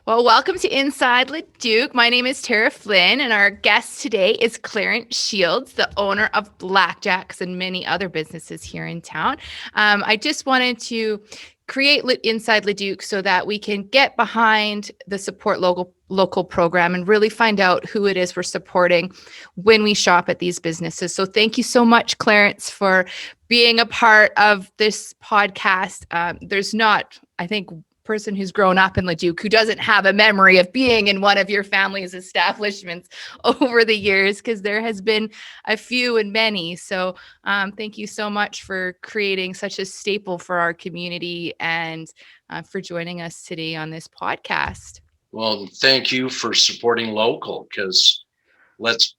Well, welcome to Inside Leduc. My name is Tarah Flynn, and our guest today is Clarence Shields, the owner of Blackjacks and many other businesses here in town. I just wanted to create Inside Leduc so that we can get behind the support local program and really find out who it is we're supporting when we shop at these businesses. So thank you so much, Clarence, for being a part of this podcast. There's not, I think, person who's grown up in Leduc who doesn't have a memory of being in one of your family's establishments over the years, because there has been a few and many. So thank you so much for creating such a staple for our community and for joining us today on this podcast. Well, thank you for supporting local, because that's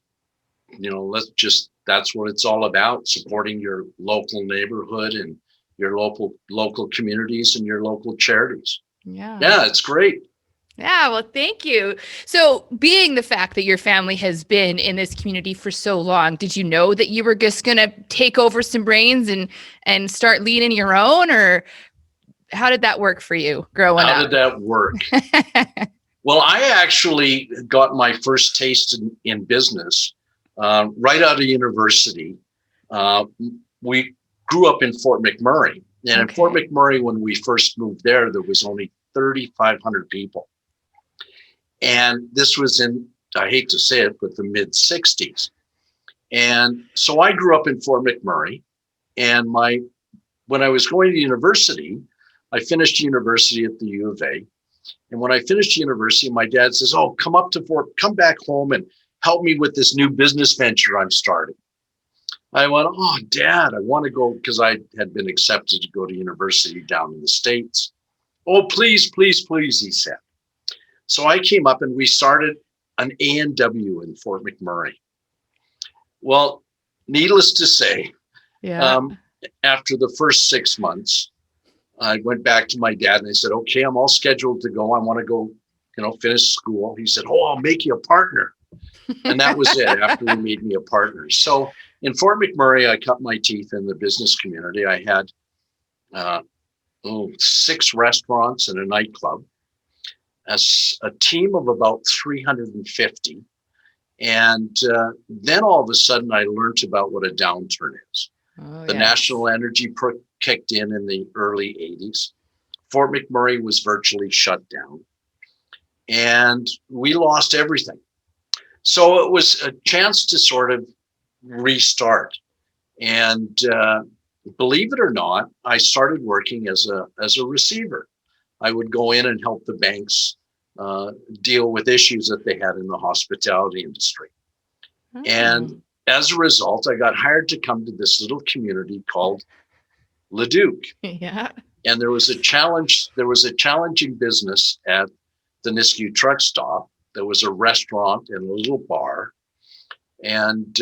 what it's all about, supporting your local neighborhood and your local communities and your local charities. Yeah, it's great. Yeah, well, thank you. So, being the fact that your family has been in this community for so long, did you know that you were just going to take over some brains and start leading your own, or how did that work for you growing up? How did that work? Well, I actually got my first taste in business right out of university. We grew up in Fort McMurray. And in Fort McMurray, when we first moved there was only 3,500 people. And this was in, I hate to say it, but the mid 60s. And so I grew up in Fort McMurray. And when I was going to university, I finished university at the U of A. And when I finished university, my dad says, "Oh, come back home and help me with this new business venture I'm starting." I went, "Oh, Dad, I want to go," because I had been accepted to go to university down in the States. "Oh, please, please, please," he said. So I came up and we started an A&W in Fort McMurray. Well, needless to say, after the first 6 months, I went back to my dad and I said, "Okay, I'm all scheduled to go. I want to go, finish school." He said, "Oh, I'll make you a partner." And that was it, after he made me a partner. So in Fort McMurray, I cut my teeth in the business community. I had 6 restaurants and a nightclub, a team of about 350. And then all of a sudden, I learned about what a downturn is. The national energy kicked in the early 80s. Fort McMurray was virtually shut down. And we lost everything. So it was a chance to sort of restart. And believe it or not, I started working as a receiver. I would go in and help the banks deal with issues that they had in the hospitality industry. And as a result, I got hired to come to this little community called Leduc. Yeah. And there was a challenging business at the Nisku truck stop. There was a restaurant and a little bar. And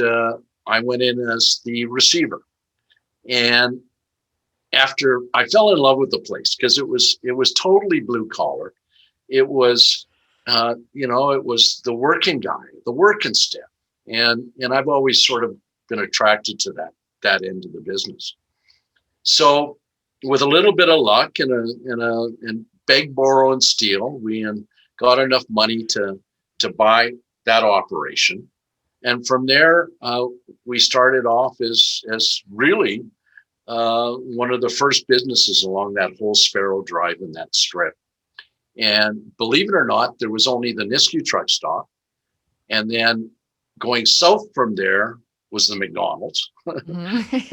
I went in as the receiver. And after, I fell in love with the place because it was totally blue collar. It was, it was the working guy, the working staff. And I've always sort of been attracted to that end of the business. So with a little bit of luck and beg, borrow, and steal, we got enough money to buy that operation. And from there, we started off as really one of the first businesses along that whole Sparrow Drive in that strip. And believe it or not, there was only the Nisku truck stop. And then going south from there was the McDonald's.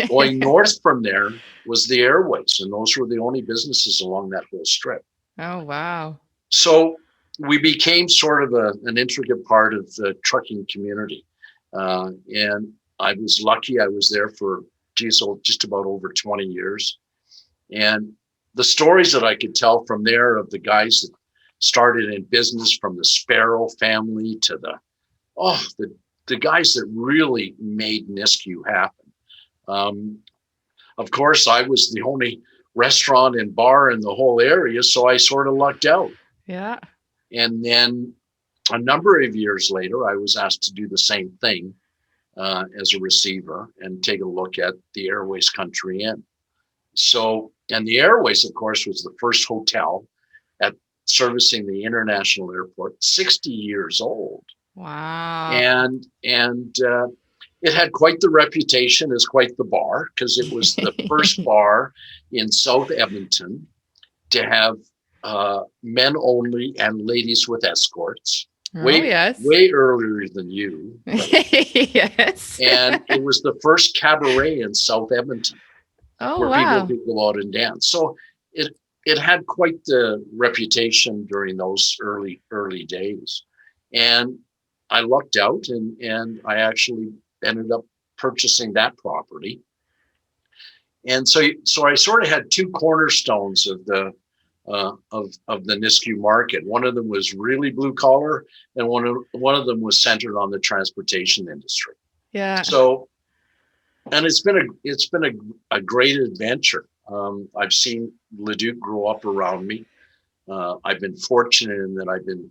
Going north from there was the Airways. And those were the only businesses along that whole strip. Oh, wow. So we became sort of an intricate part of the trucking community. And I was lucky. I was there for just about over 20 years. And the stories that I could tell from there of the guys that started in business, from the Sparrow family to the guys that really made Nisku happen. Of course, I was the only restaurant and bar in the whole area, so I sort of lucked out. Yeah. And then a number of years later, I was asked to do the same thing as a receiver and take a look at the Airways Country Inn. So, and the Airways, of course, was the first hotel at servicing the international airport, 60 years old. Wow. And it had quite the reputation as quite the bar, because it was the first bar in South Edmonton to have men only and ladies with escorts. Yes. Way earlier than you. Yes. And it was the first cabaret in South Edmonton. Oh, where wow. people could go out and dance. So it had quite the reputation during those early days. And I lucked out and I actually ended up purchasing that property. And so I sort of had two cornerstones of the Nisku market. One of them was really blue collar, and one of them was centered on the transportation industry. Yeah. So, and it's been a great adventure. I've seen Leduc grow up around me. I've been fortunate in that I've been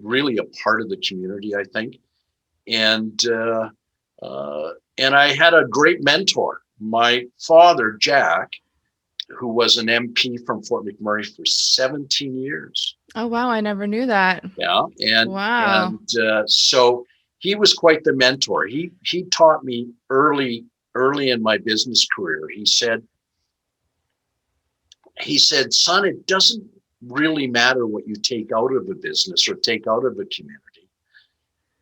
really a part of the community, I think. And I had a great mentor. My father, Jack, who was an MP from Fort McMurray for 17 years. Oh, wow. I never knew that. Yeah. And, wow. And so he was quite the mentor. He taught me early in my business career. He said, son, it doesn't really matter what you take out of a business or take out of a community.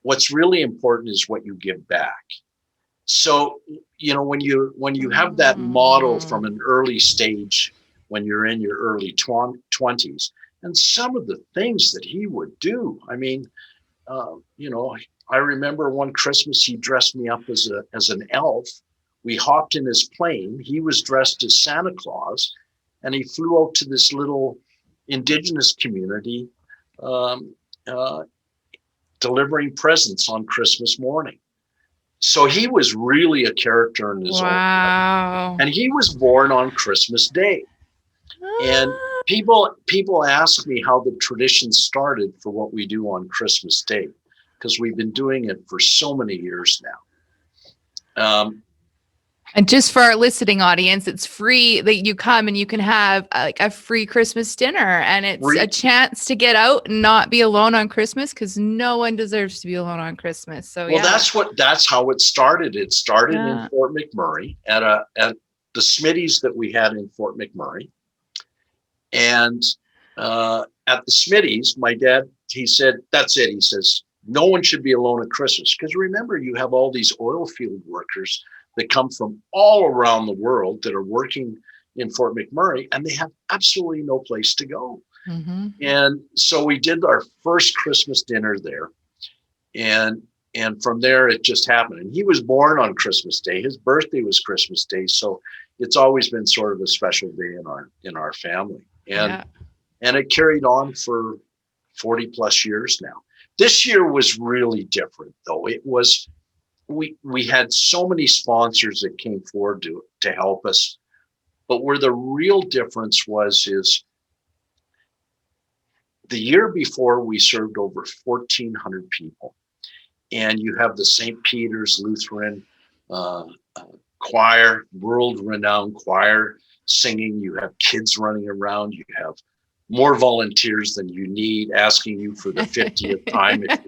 What's really important is what you give back. So, when you have that model from an early stage, when you're in your early 20s, and some of the things that he would do, I mean, I remember one Christmas he dressed me up as an elf. We hopped in his plane. He was dressed as Santa Claus, and he flew out to this little indigenous community, delivering presents on Christmas morning. So he was really a character in his own right. And he was born on Christmas Day. And people ask me how the tradition started for what we do on Christmas Day, because we've been doing it for so many years now. And just for our listening audience, it's free that you come and you can have like a free Christmas dinner, and it's a chance to get out and not be alone on Christmas, because no one deserves to be alone on Christmas. So that's how it started. It started in Fort McMurray at the Smitty's that we had in Fort McMurray. And at the Smitty's, my dad, he said, that's it. He says, no one should be alone at Christmas. Because remember, you have all these oil field workers that come from all around the world that are working in Fort McMurray, and they have absolutely no place to go. Mm-hmm. And so we did our first Christmas dinner there. And from there, it just happened. And he was born on Christmas Day. His birthday was Christmas Day. So it's always been sort of a special day in our family. And it carried on for 40 plus years now. This year was really different, though. It was, we had so many sponsors that came forward to help us. But where the real difference is the year before we served over 1,400 people. And you have the St. Peter's Lutheran choir, world-renowned choir singing. You have kids running around. You have more volunteers than you need, asking you for the 50th time if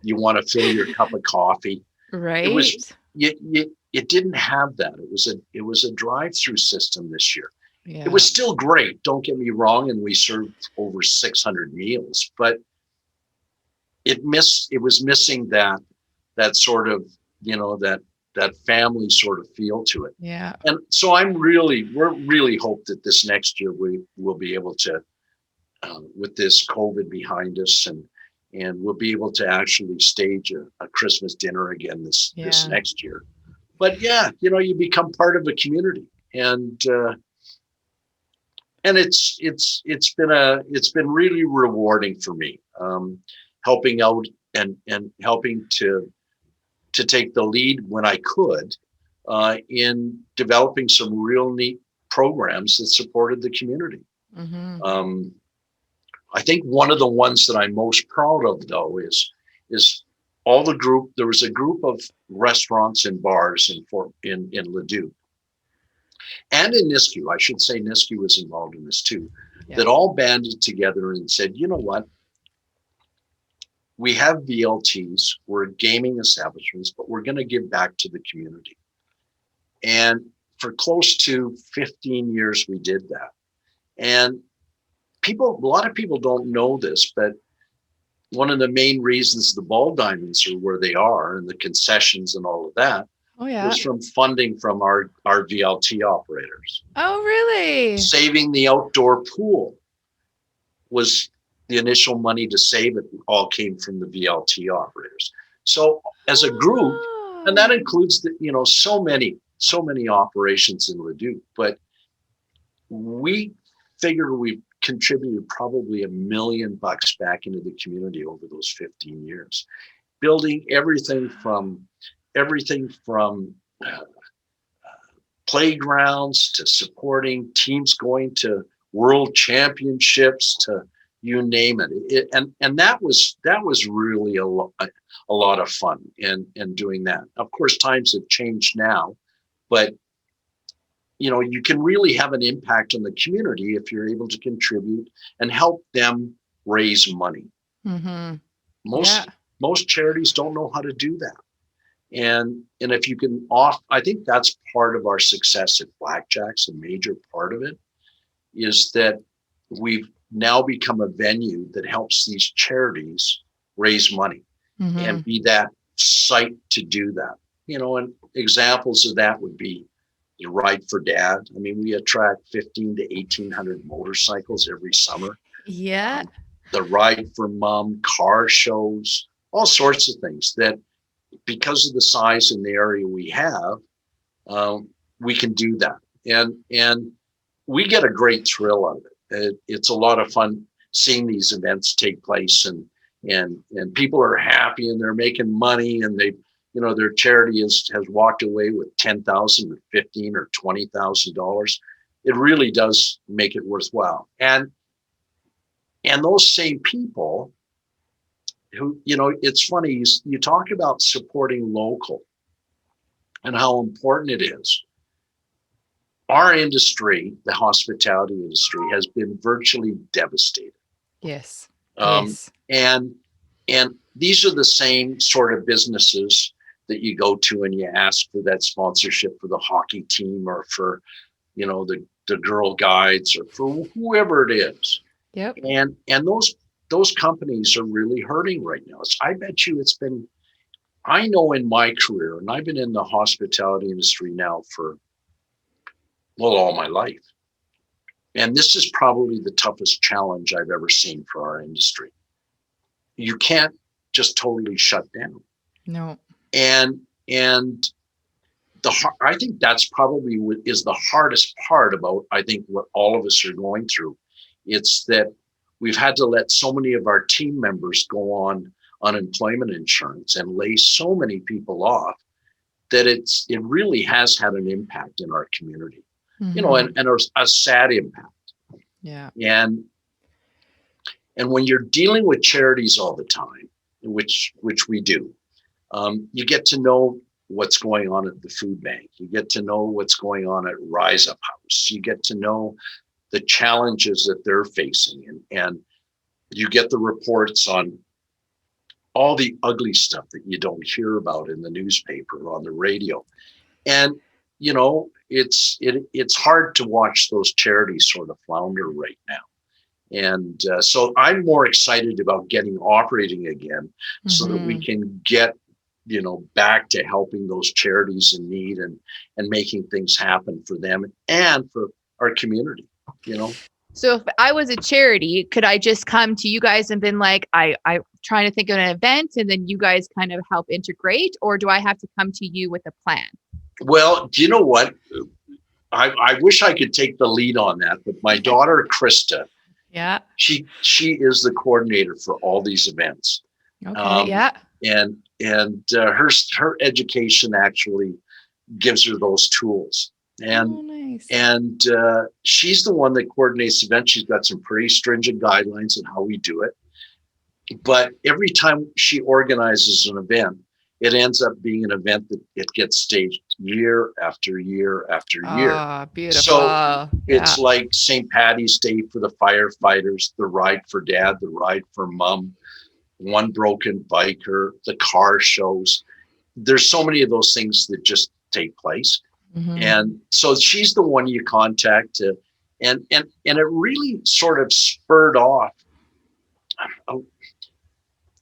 you want to fill your cup of coffee. Right. It didn't have that. It was a drive-through system this year. Yeah. It was still great. Don't get me wrong. And we served over 600 meals, but it was missing that sort of, that family sort of feel to it. Yeah. And so we're really hope that this next year we will be able to, with this COVID behind us, and we'll be able to actually stage a Christmas dinner again this next year. But you become part of a community, and it's been really rewarding for me, helping out and helping to take the lead when I could in developing some real neat programs that supported the community. Mm-hmm. I think one of the ones that I'm most proud of, though, is there was a group of restaurants and bars in Leduc and in Nisku. I should say Nisku was involved in this too, that all banded together and said, you know what? We have VLTs, we're gaming establishments, but we're going to give back to the community. And for close to 15 years, we did that. And a lot of people don't know this, but one of the main reasons the ball diamonds are where they are and the concessions and all of that was from funding from our VLT operators. Oh, really? Saving the outdoor pool was the initial money to save it. All came from the VLT operators. So as a group, and that includes so many operations in Leduc, but we figured we contributed probably $1 million back into the community over those 15 years, building everything from playgrounds to supporting teams going to world championships to you name it. And that was really a lot of fun in doing that. Of course, times have changed now, but you can really have an impact on the community if you're able to contribute and help them raise money. Mm-hmm. Most charities don't know how to do that. And if you can I think that's part of our success at Blackjacks. A major part of it is that we've now become a venue that helps these charities raise money and be that site to do that. And examples of that would be the Ride for Dad. I mean, we attract 1,500 to 1,800 motorcycles every summer. Yeah. The Ride for Mom, car shows, all sorts of things that, because of the size and the area we have, we can do that. And we get a great thrill out of it. It's a lot of fun seeing these events take place, and people are happy and they're making money, and their charity has walked away with $10,000 or $15,000 or $20,000. It really does make it worthwhile. And those same people who, it's funny, you talk about supporting local and how important it is. Our industry, the hospitality industry, has been virtually devastated. Yes. And these are the same sort of businesses that you go to and you ask for that sponsorship for the hockey team or for, the Girl Guides or for whoever it is. Yep. And those companies are really hurting right now. I bet you I know in my career, and I've been in the hospitality industry now for, all my life. And this is probably the toughest challenge I've ever seen for our industry. You can't just totally shut down. No. And I think that's probably is the hardest part about, I think, what all of us are going through. It's that we've had to let so many of our team members go on unemployment insurance and lay so many people off that it really has had an impact in our community, and a sad impact. Yeah. And when you're dealing with charities all the time, which we do, you get to know what's going on at the food bank. You get to know what's going on at Rise Up House. You get to know the challenges that they're facing, and you get the reports on all the ugly stuff that you don't hear about in the newspaper or on the radio. And, it's hard to watch those charities sort of flounder right now. And so I'm more excited about getting operating again so that we can get, back to helping those charities in need and making things happen for them and for our community, So if I was a charity, could I just come to you guys and been like, I'm trying to think of an event, and then you guys kind of help integrate, or do I have to come to you with a plan? Well, do you know what? I wish I could take the lead on that, but my daughter, Krista, she is the coordinator for all these events. Okay. And her education actually gives her those tools. And nice. And she's the one that coordinates events. She's got some pretty stringent guidelines on how we do it. But every time she organizes an event, it ends up being an event that it gets staged year after year after year. Oh, So beautiful. Yeah. it's like St. Patty's Day for the firefighters, the ride for dad, the ride for mom, one broken biker, the car shows. There's so many of those things that just take place. Hmm. And so she's the one you contact to, and it really sort of spurred off. uh,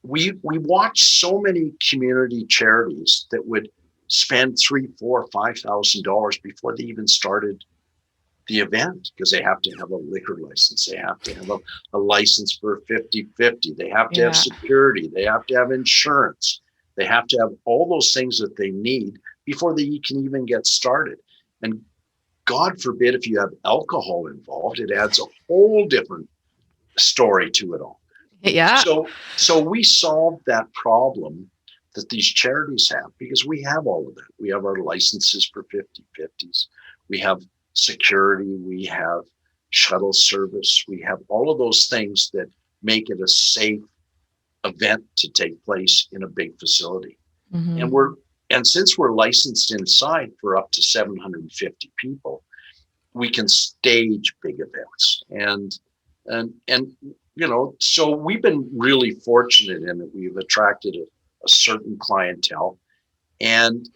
we watched so many community charities that would spend $3, $4, $5,000 before they even started the event, because they have to have a liquor license, they have to have a license for 50/50, they have to have Yeah. security, they have to have insurance, they have to have all those things that they need before they can even get started. And God forbid if you have alcohol involved, it adds a whole different story to it all. Yeah. So we solved that problem that these charities have, because we have all of that. We have our licenses for 50/50s. We have security. We have shuttle service. We have all of those things that make it a safe event to take place in a big facility. And Hmm. and since we're licensed inside for up to 750 people, we can stage big events. And so we've been really fortunate in that we've attracted a certain clientele, and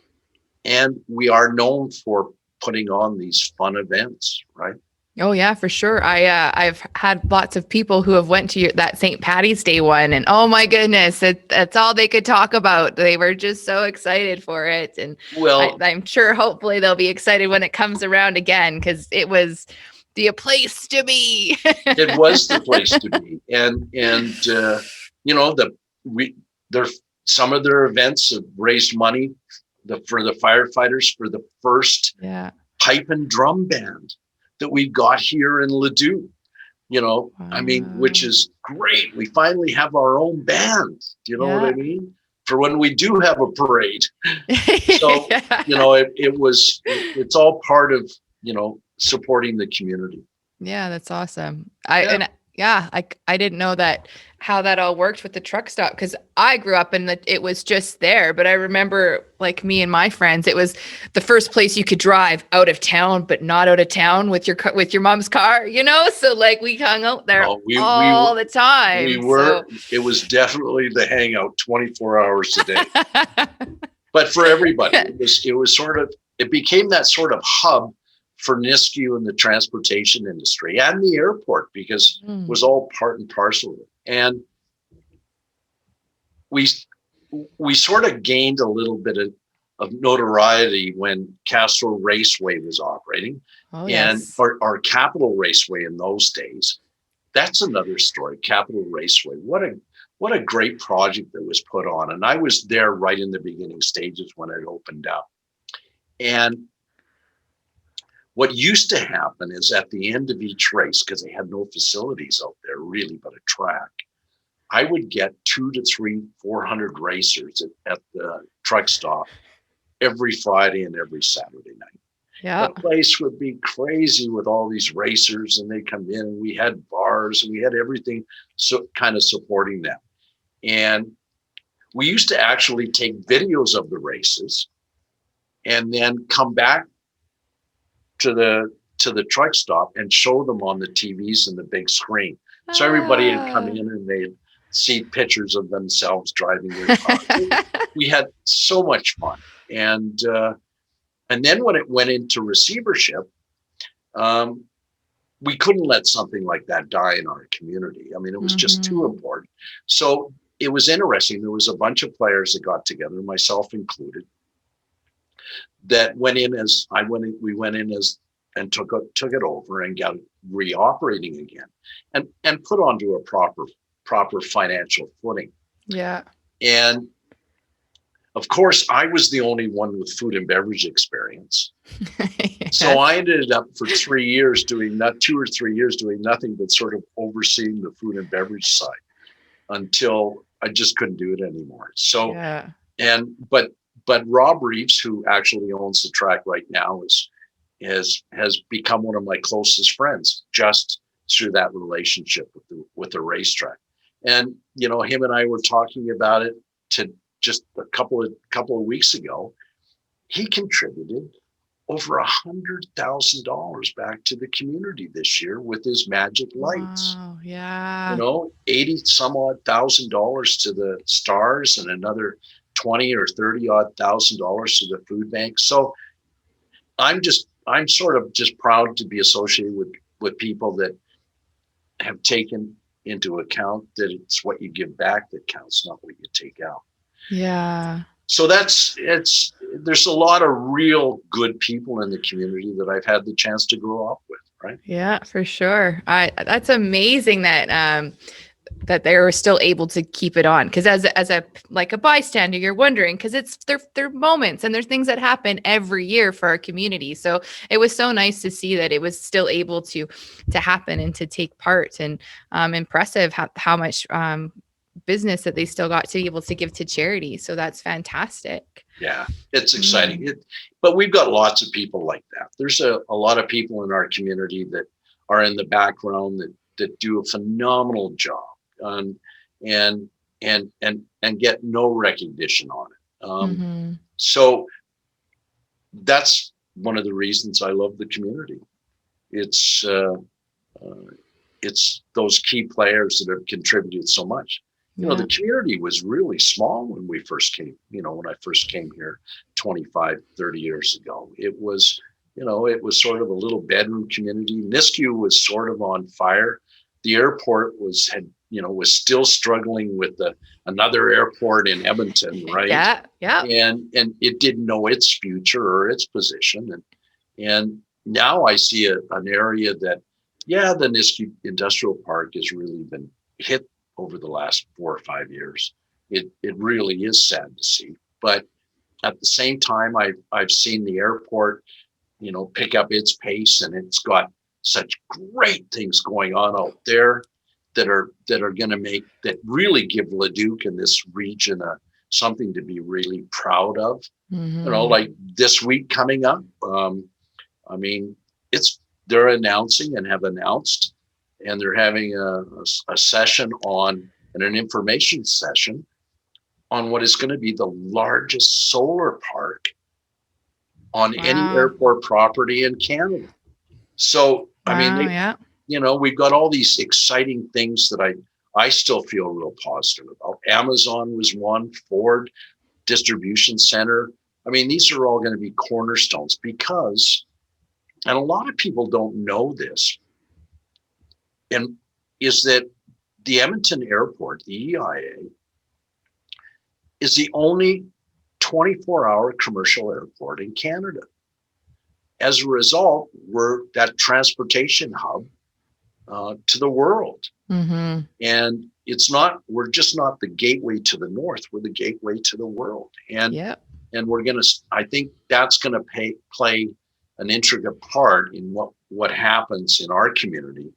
we are known for putting on these fun events, right? Oh yeah, for sure. I've had lots of people who have went to that St. Patty's Day one, and oh my goodness, that's all they could talk about. They were just so excited for it, and Well, I'm sure, hopefully, they'll be excited when it comes around again, because it was the place to be. it was the place to be, and the we their some of their events have raised money for the firefighters for the first Yeah. pipe and drum band that we got here in Leduc. I mean, which Wow. is great. We finally have our own band. Do you know what I Yeah. mean? For when we do have a parade. So, Yeah. it's all part of, supporting the community. Yeah, that's awesome. Yeah. I didn't know that, how that all worked with the truck stop, because I grew up and it was just there. But I remember, like, me and my friends, it was the first place you could drive out of town, but not out of town with with your mom's car, you know. So like we hung out there Oh, all the we time. were, So it was definitely the hangout 24 hours a day, but for everybody, it was sort of, it became that sort of hub for Nisku and the transportation industry and the airport, because it was Mm. all part and parcel of it. And we we sort of gained a little bit of notoriety when Castro Raceway was operating, Oh and yes. our Capital Raceway in those days. That's another story. Capital Raceway. What a great project that was put on, and I was there right in the beginning stages when it opened up. And what used to happen is at the end of each race, because they had no facilities out there really but a track, I would get 200 to 400 racers at the truck stop every Friday and every Saturday night. Yeah. The place would be crazy with all these racers, and they come in, and we had bars and we had everything so kind of supporting them. And we used to actually take videos of the races and then come back to the truck stop and show them on the TVs and the big screen. So everybody would come Ah. in and they'd see pictures of themselves driving their cars. We had so much fun. And then when it went into receivership, um, we couldn't let something like that die in our community. I mean, it was just too Hmm. important. So it was interesting. There was a bunch of players that got together, myself included, that went in as I went in, we went in as and took it over and got it reoperating again, and put onto a proper financial footing. Yeah. And of course, I was the only one with food and beverage experience. So I Yes. ended up for 3 years doing, not 2 or 3 years, doing nothing but sort of overseeing the food and beverage side until I just couldn't do it anymore. So, Yeah. and but Rob Reeves, who actually owns the track right now, has become one of my closest friends just through that relationship with the racetrack. And, him and I were talking about it to just a couple of weeks ago. He contributed over $100,000 back to the community this year with his magic lights. Wow. Yeah. 80 some odd $1,000 to the stars and another 20 or 30 odd $1,000 to the food bank. So I'm sort of just proud to be associated with people that have taken into account that it's what you give back that counts, not what you take out. Yeah. So there's a lot of real good people in the community that I've had the chance to grow up with, right? Yeah, for sure. That's amazing that that they were still able to keep it on. Because as a like a bystander, you're wondering because it's their moments and there's things that happen every year for our community. So it was so nice to see that it was still able to happen and to take part. And impressive how much business that they still got to be able to give to charity. So that's fantastic. Yeah, it's exciting. But we've got lots of people like that. There's a lot of people in our community that are in the background that do a phenomenal job, and get no recognition on it. So that's one of the reasons I love the community. It's those key players that have contributed so much. The community was really small when we first came, when I first came here 25, 30 years ago. It was sort of a little bedroom community. Nisku was sort of on fire. The airport was still struggling with another airport in Edmonton, right? Yeah. And it didn't know its future or its position. And now I see an area that, the Nisku Industrial Park has really been hit over the last 4 or 5 years. It really is sad to see. But at the same time, I've seen the airport, pick up its pace, and it's got such great things going on out there that are going to really give Leduc and this region something to be really proud of. Like this week coming up. They're announcing and have announced, and they're having a session an information session on what is going to be the largest solar park on any airport property in Canada. So, we've got all these exciting things that I still feel real positive about. Amazon was one, Ford Distribution Center. These are all going to be cornerstones because, and a lot of people don't know this, and is that the Edmonton Airport, the EIA, is the only 24-hour commercial airport in Canada. As a result, we're that transportation hub to the world. And we're just not the gateway to the north, we're the gateway to the world. And I think that's going to play an intricate part in what happens in our community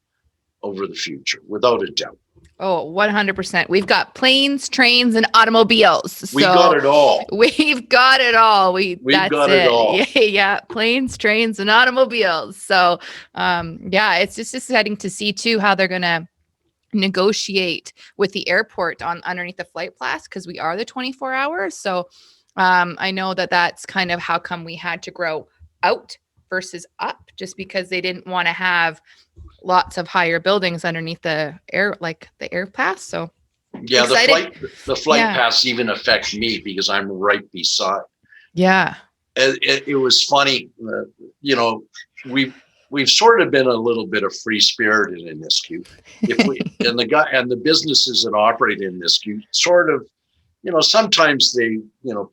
over the future, without a doubt. Oh, 100%. We've got planes, trains, and automobiles. We got it all. We've got it all. We've got it all. Yeah, planes, trains, and automobiles. So, it's just exciting to see too how they're gonna negotiate with the airport underneath the flight pass because we are the 24 hours. So, I know that's kind of how come we had to grow out versus up, just because they didn't want to have lots of higher buildings underneath the air pass. So excited. the flight pass even affects me because I'm right beside. Yeah. It was funny. We've sort of been a little bit of free spirited in Nisku. And the businesses that operate in Nisku sort of, sometimes they,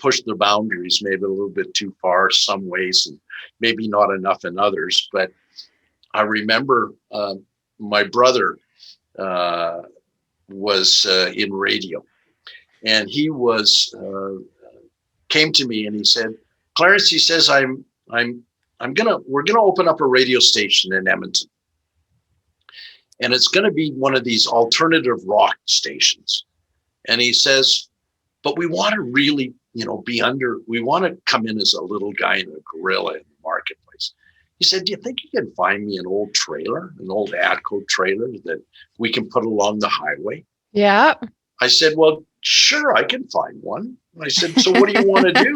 push the boundaries maybe a little bit too far some ways and maybe not enough in others. But I remember my brother was in radio, and he came to me and he said, "Clarence," he says, we're gonna open up a radio station in Edmonton, and it's gonna be one of these alternative rock stations." And he says, "But we want to really, we want to come in as a little guy in a gorilla in the marketplace." He said, "Do you think you can find me an old trailer, an old Atco trailer that we can put along the highway?" Yeah. I said, well, sure, I can find one. I said, so what do you want to do?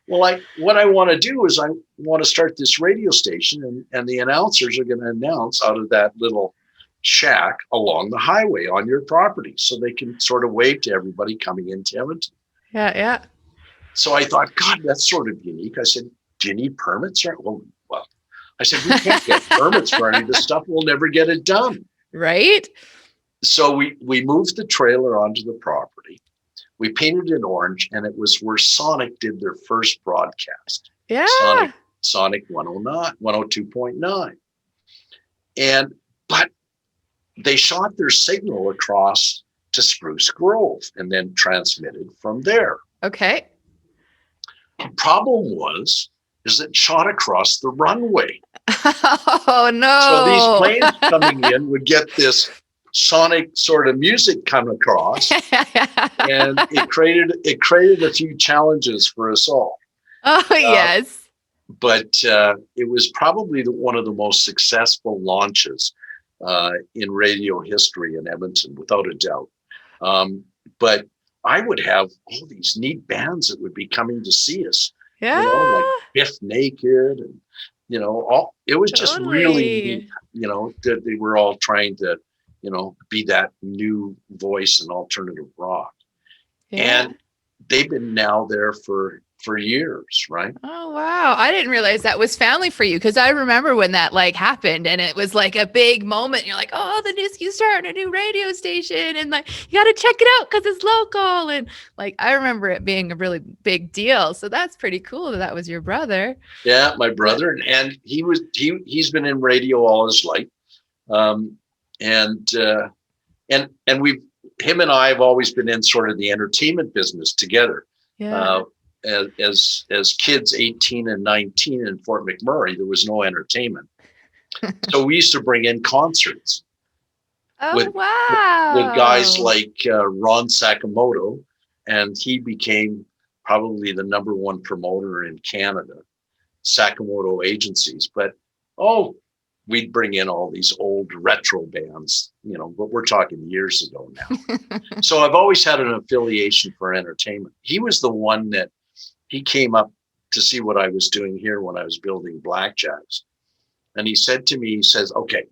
What I want to do is I want to start this radio station, and the announcers are going to announce out of that little shack along the highway on your property, so they can sort of wave to everybody coming into Edmonton. Yeah. Yeah. So I thought, God, that's sort of unique. I said, do you need permits? Well, I said, we can't get permits for any of this stuff. We'll never get it done. Right. So we moved the trailer onto the property. We painted it orange, and it was where Sonic did their first broadcast. Yeah. Sonic 109, 102.9. But they shot their signal across to Spruce Grove and then transmitted from there. Okay. Problem is it shot across the runway. Oh no. So these planes coming in would get this sonic sort of music come across, and it created a few challenges for us all. Oh yes. But it was probably one of the most successful launches in radio history in Edmonton, without a doubt. But I would have all these neat bands that would be coming to see us. Yeah. Like Biff Naked, and it was just really neat. That they were all trying to, be that new voice in alternative rock. Yeah. And they've been now there for years, right? Oh wow, I didn't realize that was family for you, because I remember when that happened, and it was like a big moment. You're like, oh, the Niski's starting a new radio station, and you got to check it out because it's local, and I remember it being a really big deal. So that's pretty cool that was your brother. Yeah, my brother, and he's been in radio all his life, and him and I have always been in sort of the entertainment business together. Yeah. As kids 18 and 19 in Fort McMurray, there was no entertainment. So we used to bring in concerts. Oh, wow. With guys like Ron Sakamoto, and he became probably the number one promoter in Canada, Sakamoto Agencies. But, we'd bring in all these old retro bands, but we're talking years ago now. So I've always had an affiliation for entertainment. He was the one that he came up to see what I was doing here when I was building Blackjacks. And he said to me, he says, okay,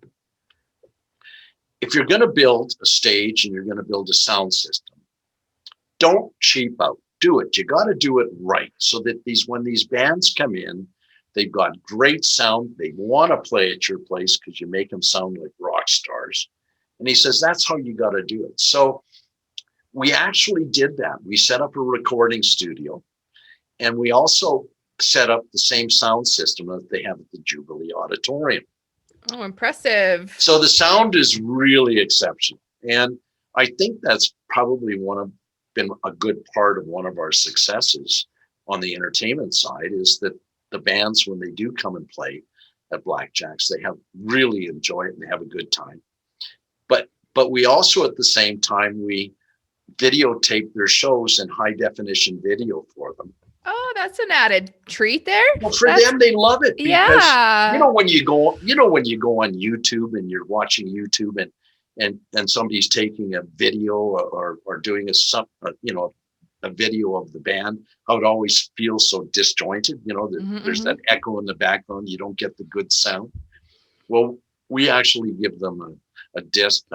if you're going to build a stage and you're going to build a sound system, don't cheap out. Do it. You got to do it right, so that when these bands come in, they've got great sound. They want to play at your place because you make them sound like rock stars. And he says, that's how you got to do it. So we actually did that. We set up a recording studio, and we also set up the same sound system that they have at the Jubilee Auditorium. Oh, impressive. So the sound is really exceptional. And I think that's probably been a good part of one of our successes on the entertainment side, is that the bands, when they do come and play at Blackjacks, they really enjoy it and they have a good time. But we also, at the same time, we videotape their shows in high definition video for them. Oh, that's an added treat there. Well, for them, they love it because yeah. when you go on YouTube and you're watching YouTube and somebody's taking a video or doing a video of the band, how it always feels so disjointed. There's that echo in the background. You don't get the good sound. Well, we actually give them a disc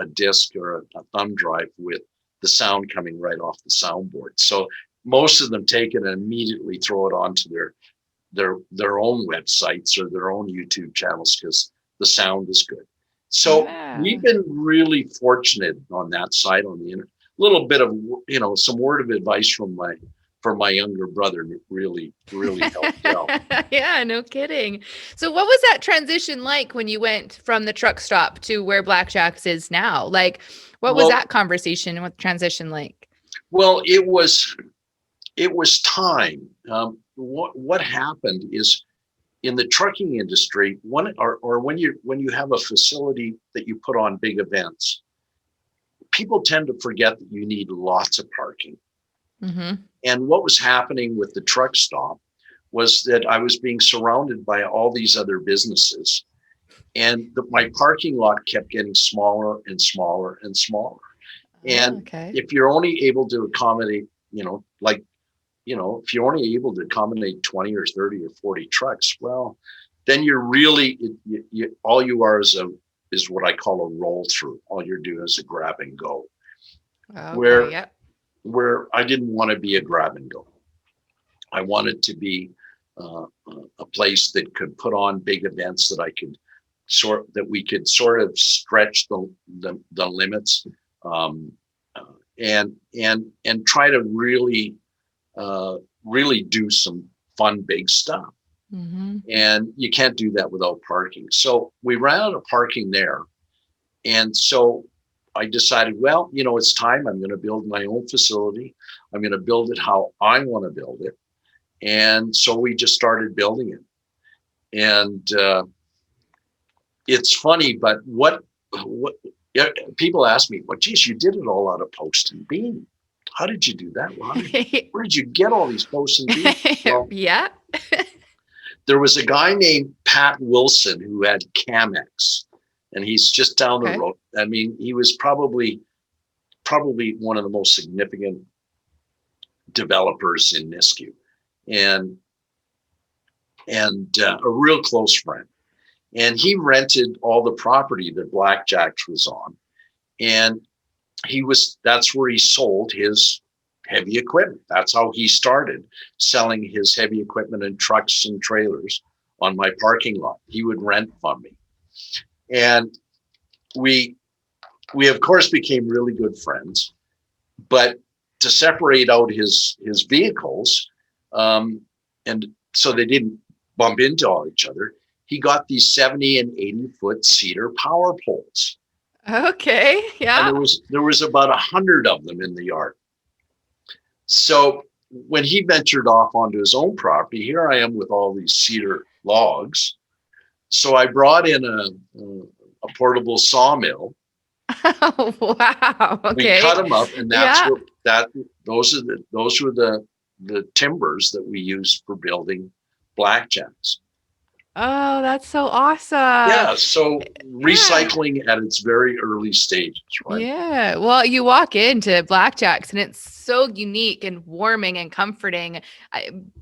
or a thumb drive with the sound coming right off the soundboard. So most of them take it and immediately throw it onto their own websites or their own YouTube channels because the sound is good. So we've been really fortunate on that side on the internet. A little bit of some word of advice from my younger brother really helped out. Yeah, no kidding. So what was that transition like when you went from the truck stop to where Blackjacks is now? What was that conversation and what transition like? Well, it was time. What happened is, in the trucking industry, when you have a facility that you put on big events, people tend to forget that you need lots of parking. Mm-hmm. And what was happening with the truck stop was that I was being surrounded by all these other businesses, and my parking lot kept getting smaller and smaller and smaller. And Okay. if you're only able to accommodate, if you're only able to accommodate 20 or 30 or 40 trucks, well, then you're really, all you are is what I call a roll through. All you're doing is a grab and go, Okay. where, Yep. where I didn't want to be a grab and go. I wanted to be uh, a place that could put on big events that we could sort of stretch the limits, um, and try to really do some fun big stuff. Mm-hmm. And you can't do that without parking. So we ran out of parking there, and so I decided, well, it's time. I'm going to build my own facility. I'm going to build it how I want to build it. And so we just started building it. And it's funny, but what yeah, people ask me, well, geez, you did it all out of post and beam. How did you do that? Where did you get all these posts and beams? Well, Yeah. there was a guy named Pat Wilson who had Camex, and he's just down the Okay. road. I mean, he was probably one of the most significant developers in Nisku, and a real close friend. And he rented all the property that Blackjacks was on, and that's where he sold his heavy equipment. That's how he started selling his heavy equipment and trucks and trailers on my parking lot. He would rent from me. And we of course became really good friends, but to separate out his vehicles, and so they didn't bump into each other, he got these 70 and 80-foot cedar power poles. Okay. And Yeah. there was about 100 of them in the yard. So when he ventured off onto his own property, here I am with all these cedar logs. So I brought in a portable sawmill. Wow. We Okay. cut them up, and Yeah. those were the timbers that we used for building Blackjacks. Oh, that's so awesome. Yeah, so Yeah. recycling at its very early stages, right? Yeah. Well, you walk into Blackjacks and it's so unique and warming and comforting,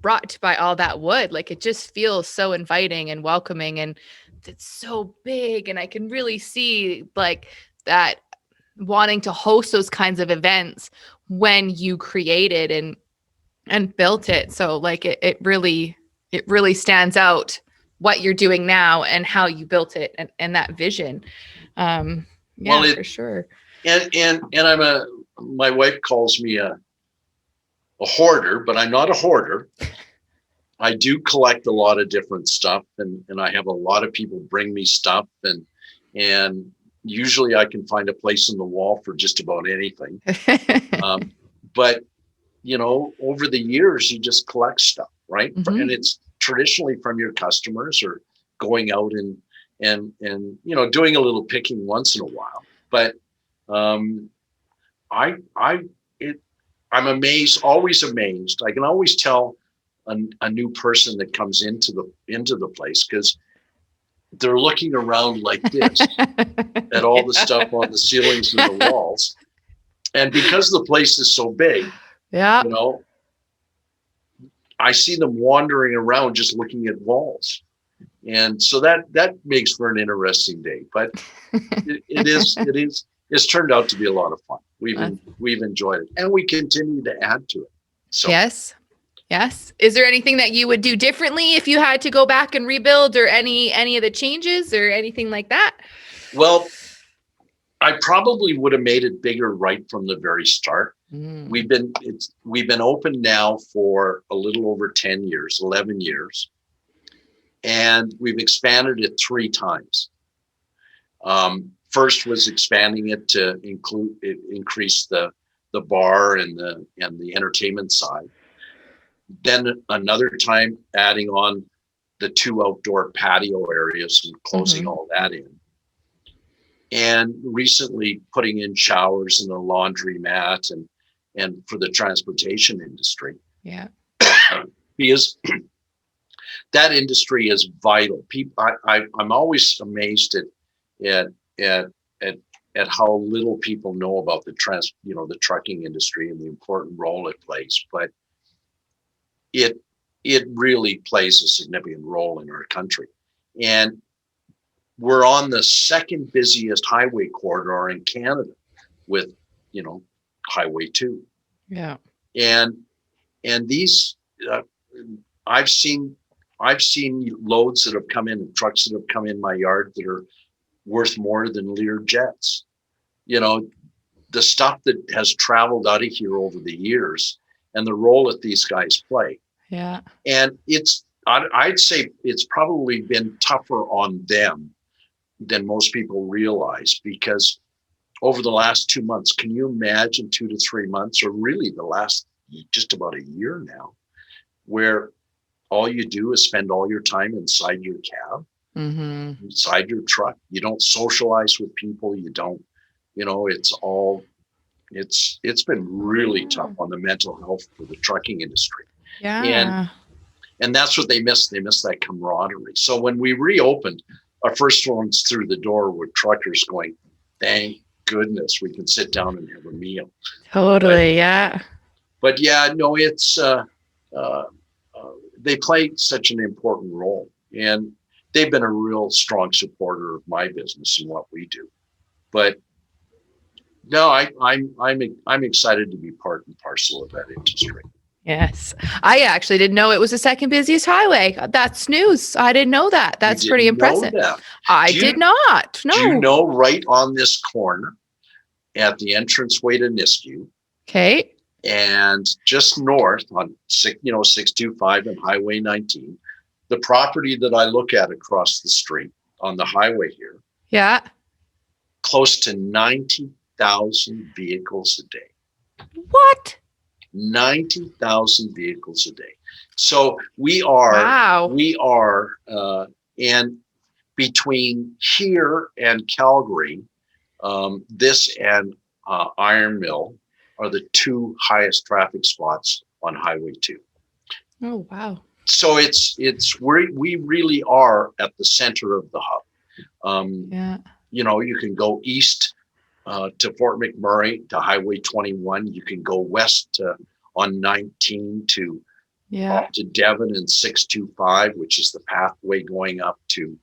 brought by all that wood. Like it just feels so inviting and welcoming, and it's so big. And I can really see like that wanting to host those kinds of events when you created and built it. So like it really stands out what you're doing now and how you built it, and that vision. Well, Yeah, for sure. and my wife calls me a hoarder, but I'm not a hoarder. I do collect a lot of different stuff, and I have a lot of people bring me stuff, and usually I can find a place in the wall for just about anything. But over the years, you just collect stuff, right? Mhm. And it's traditionally from your customers, or going out and doing a little picking once in a while. But um, I I it I'm amazed, always amazed. I can always tell a new person that comes into the place, because they're looking around like this at all the stuff on the ceilings and the walls. And because the place is so big, Yeah. you know, I see them wandering around just looking at walls. And so that makes for an interesting day. But it's turned out to be a lot of fun. We've enjoyed it, and we continue to add to it. So Yes. Yes. Is there anything that you would do differently if you had to go back and rebuild, or any of the changes or anything like that? well, I probably would have made it bigger right from the very start. Mm. We've been open now for a little over 10 years, 11 years, and we've expanded it 3 times. First was expanding it to increase the bar and the entertainment side. Then another time adding on the 2 outdoor patio areas and closing Mhm. all that in. And recently putting in showers and a laundromat and for the transportation industry. Yeah. Because that industry is vital. People, I'm always amazed at at how little people know about the trucking industry and the important role it plays, but it really plays a significant role in our country. And we're on the second busiest highway corridor in Canada with, Highway 2. Yeah. And these I've seen loads that have come in, and trucks that have come in my yard that are worth more than Lear jets. The stuff that has traveled out of here over the years and the role that these guys play. Yeah. And I'd say it's probably been tougher on them than most people realize, because over the last 2 months, can you imagine 2 to 3 months, or really the last just about a year now, where all you do is spend all your time inside your cab, inside your truck. You don't socialize with people. You don't, it's been really tough on the mental health for the trucking industry. Yeah. And that's what they miss. They miss that camaraderie. So when we reopened, our first ones through the door were truckers going, thank goodness we can sit down and have a meal. Totally. Yeah. But yeah, no, it's, they play such an important role, and they've been a real strong supporter of my business and what we do. But no, I'm excited to be part and parcel of that industry. Yes. I actually didn't know it was the second busiest highway. That's news. I didn't know that. That's pretty impressive. I did not. No. Do you know right on this corner at the entranceway to Nisku? Okay. And just north on 625 and Highway 19, the property that I look at across the street on the highway here. Yeah. Close to 90,000 vehicles a day. What? 90,000 vehicles a day. So we are, and between here and Calgary, this and Iron Mill are the two highest traffic spots on Highway 2. Oh, wow. So we really are at the center of the hub. You can go east to Fort McMurray to Highway 21. You can go west on 19 up to Devon and 625, which is the pathway going up to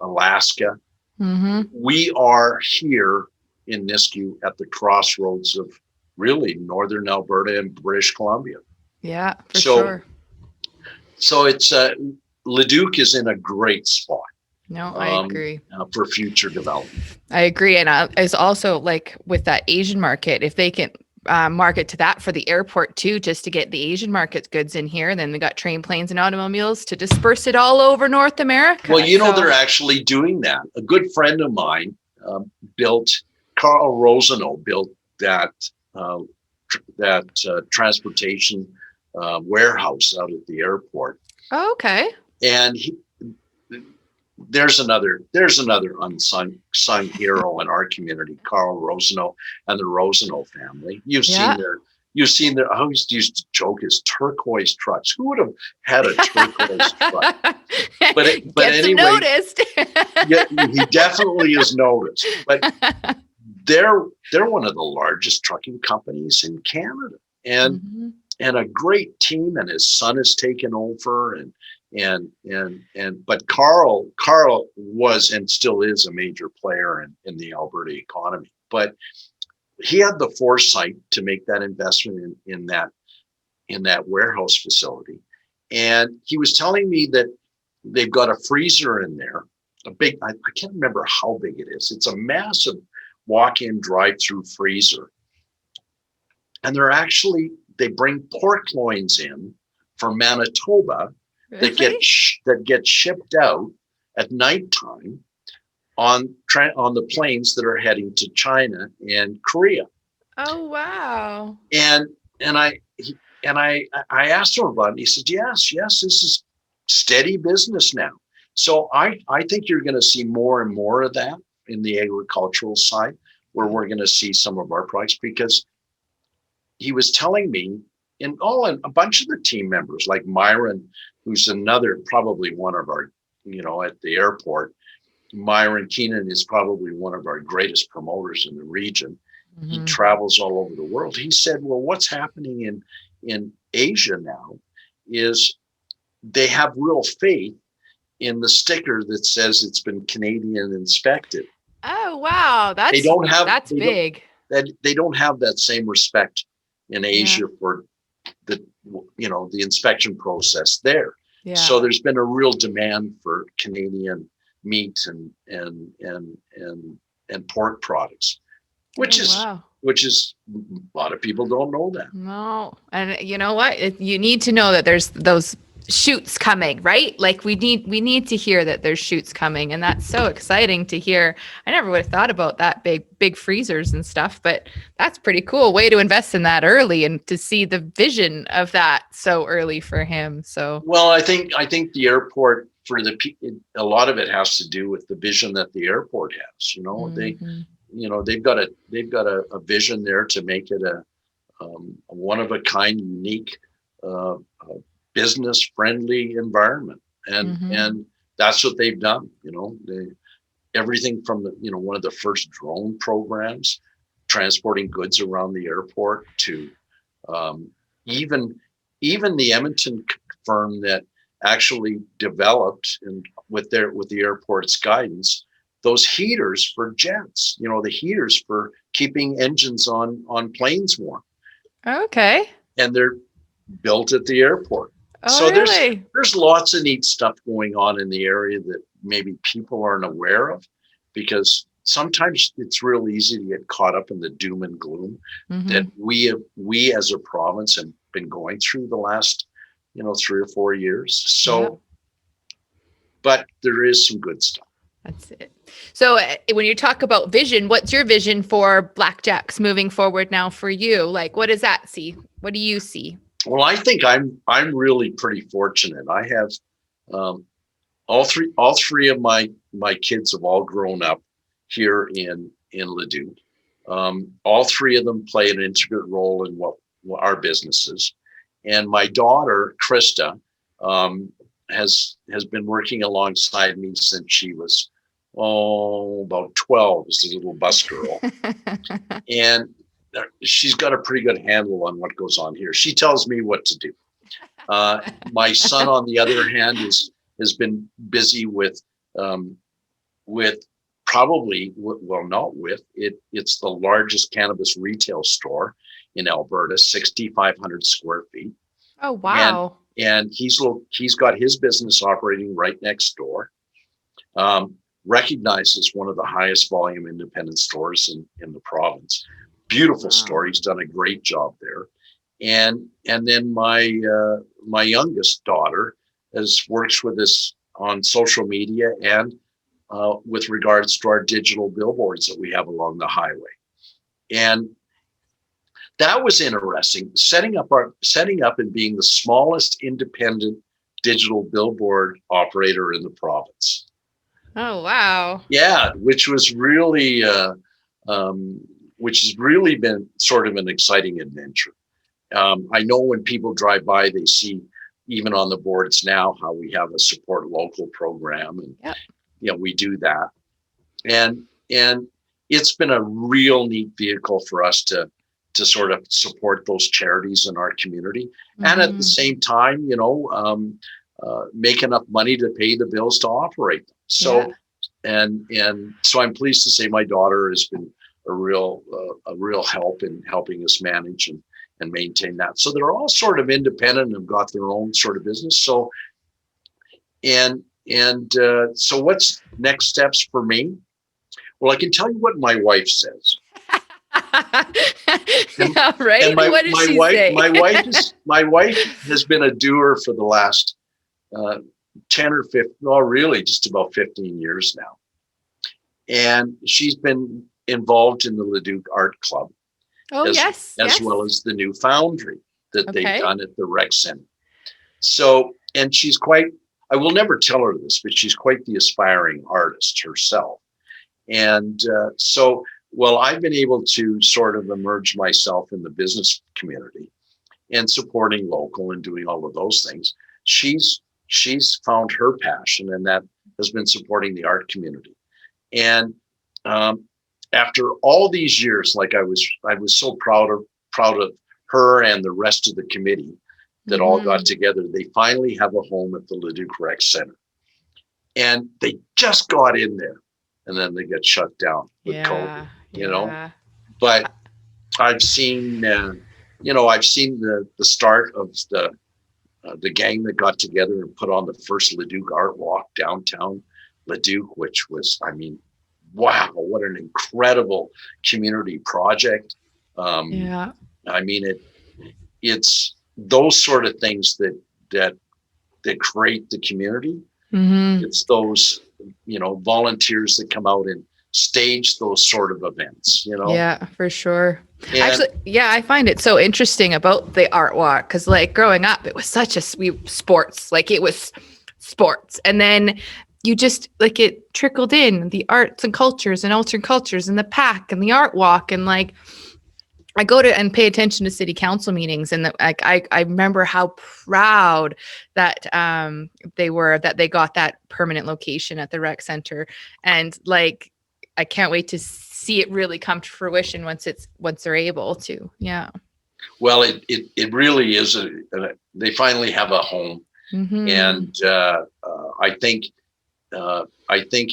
Alaska. We are here in Nisku at the crossroads of really northern Alberta and British Columbia. Yeah, for sure. So it's Leduc is in a great spot. No, I agree. For future development. I agree. And it's also like with that Asian market, if they can market to that for the airport too, just to get the Asian market goods in here. And then we got train, planes, and automobiles to disperse it all over North America. Well, they're actually doing that. A good friend of mine Carl Rosano built that transportation warehouse out at the airport. Oh, okay. And there's another unsung hero in our community, Carl Rosano and the Rosano family. You've seen their, I always used to joke, his turquoise trucks. Who would have had a turquoise truck? But anyway, noticed. Yeah, he definitely is noticed. But they're one of the largest trucking companies in Canada, and a great team. And his son has taken over, but Carl was and still is a major player in the Alberta economy. But he had the foresight to make that investment in that warehouse facility, and he was telling me that they've got a freezer in there, a big. I can't remember how big it is. It's a massive walk-in drive-through freezer, and they bring pork loins in from Manitoba. Really? that get shipped out at nighttime on the planes that are heading to China and Korea. Oh wow! And I asked him about it. And he said, yes, this is steady business now. So I think you're going to see more and more of that in the agricultural side, where we're going to see some of our products, because he was telling me, and a bunch of the team members like Myron, who's another, probably one of our, at the airport, Myron Keenan is probably one of our greatest promoters in the region. He Mhm. travels all over the world. He said, well, what's happening in Asia now is they have real faith in the sticker that says it's been Canadian inspected. Oh, wow. They That's don't have that's they don't big. that they don't have that same respect in Yeah. Asia for the the inspection process there. Yeah. So there's been a real demand for Canadian meat and pork products, which Oh, is wow. a lot of people don't know that. No. And you know what? You need to know that there's those shoots coming, right? Like we need to hear that there's shoots coming, and that's so exciting to hear. I never would have thought about that big freezers and stuff, but that's pretty cool way to invest in that early and to see the vision of that so early for him. So, Well, I think the airport a lot of it has to do with the vision that the airport has. mhm. They've got a vision there to make it a one of a kind, unique, business friendly environment, Mhm. and that's what they've done. Everything from one of the first drone programs transporting goods around the airport to um, even even the Edmonton firm that actually developed and with the airport's guidance those heaters for jets, the heaters for keeping engines on planes warm, Okay. and they're built at the airport. Oh, So there's really? there's lots of neat stuff going on in the area that maybe people aren't aware of, because sometimes it's real easy to get caught up in the doom and gloom that Mhm. we as a province have been going through the last 3 or 4 years. Yeah. So, but there is some good stuff. That's it. So when you talk about vision, what's your vision for Blackjacks moving forward now for you? Like, what does that see? What do you see? Well, I think I'm really pretty fortunate. I have um, all three of my kids have all grown up here in Leduc. All three of them play an integral role in what our business is. And my daughter Krista um, has been working alongside me since she was about 12 as a little bus girl, and she's got a pretty good handle on what goes on here. She tells me what to do. My son, on the other hand, has been busy um, with probably, well, not with it. It's the largest cannabis retail store in Alberta, 6,500 square feet, Oh, and wow. he's got his business operating right next door. Um, Recognized as one of the highest volume independent stores in the province. Beautiful store. Wow. He's done a great job there. And then my youngest daughter has works with us on social media and with regards to our digital billboards that we have along the highway. And that was interesting. Setting up and being the smallest independent digital billboard operator in the province. Oh, wow. Yeah, which has really been sort of an exciting adventure. I know when people drive by, they see even on the boards now how we have a support local program, and Yep. we do that, and it's been a real neat vehicle for us to sort of support those charities in our community, and at the Mhm. same time, make enough money to pay the bills to operate them. Yeah. And so I'm pleased to say my daughter has been a real help in helping us manage and maintain that. So they're all sort of independent and have got their own sort of business. So so what's next steps for me? Well, I can tell you what my wife says. And, Yeah, and right? my What does my she wife say? my wife has been a doer for the last 10 or 15, well, really just about 15 years now. And she's been involved in the Leduc Art Club, Oh, as yes. as Yes. well as the new foundry that they've Okay. done at the rec center. So, and she's quite, I will never tell her this, but she's quite the aspiring artist herself. And well, I've been able to sort of emerge myself in the business community and supporting local and doing all of those things. She's found her passion, and that has been supporting the art community. And after all these years, like I was so proud of her and the rest of the committee that all got together. They finally have a home at the Leduc Rec Center, and they just got in there, and then they got shut down with COVID. You know, but I've seen, I've seen the start of the gang that got together and put on the first Leduc Art Walk downtown Leduc, which was, I mean, wow, what an incredible community project. I mean, it's those sort of things that create the community. It's those, volunteers that come out and stage those sort of events, Yeah, for sure. Actually, yeah, I find it so interesting about the art walk because, like, growing up, it was such a sports, like it was sports, and then you just like it trickled in the arts and cultures and alternate cultures and the pack and the art walk and like I go to and pay attention to city council meetings and I remember how proud that they were that they got that permanent location at the rec center and like I can't wait to see it really come to fruition once they're able to. Yeah. Well, it really is they finally have a home, and I think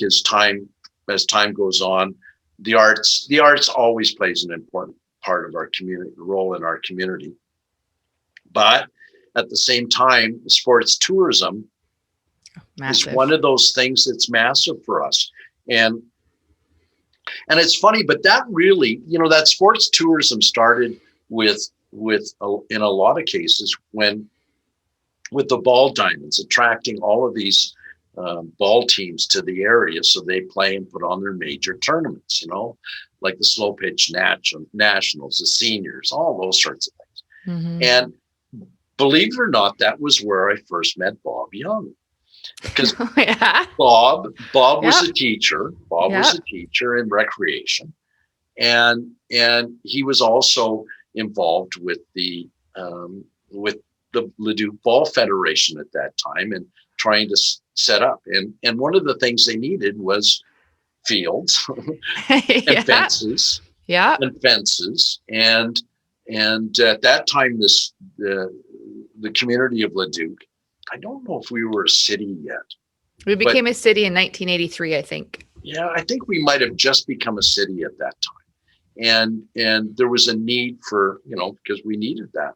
as time goes on, the arts always plays an important part of our community role in our community. But at the same time, sports tourism is one of those things that's massive for us. And it's funny, but that really, that sports tourism started with in a lot of cases with the ball diamonds attracting all of these ball teams to the area, so they play and put on their major tournaments, like the slow pitch nationals, the seniors, all those sorts of things. And believe it or not, that was where I first met Bob Young, because Bob was a teacher. Bob was a teacher in recreation, and he was also involved with the Leduc Ball Federation at that time and trying to set up. And one of the things they needed was fields and fences. Yeah. And fences. And at that time, the community of Leduc, I don't know if we were a city yet. We became a city in 1983, I think. Yeah, I think we might have just become a city at that time. And there was a need for, because we needed that.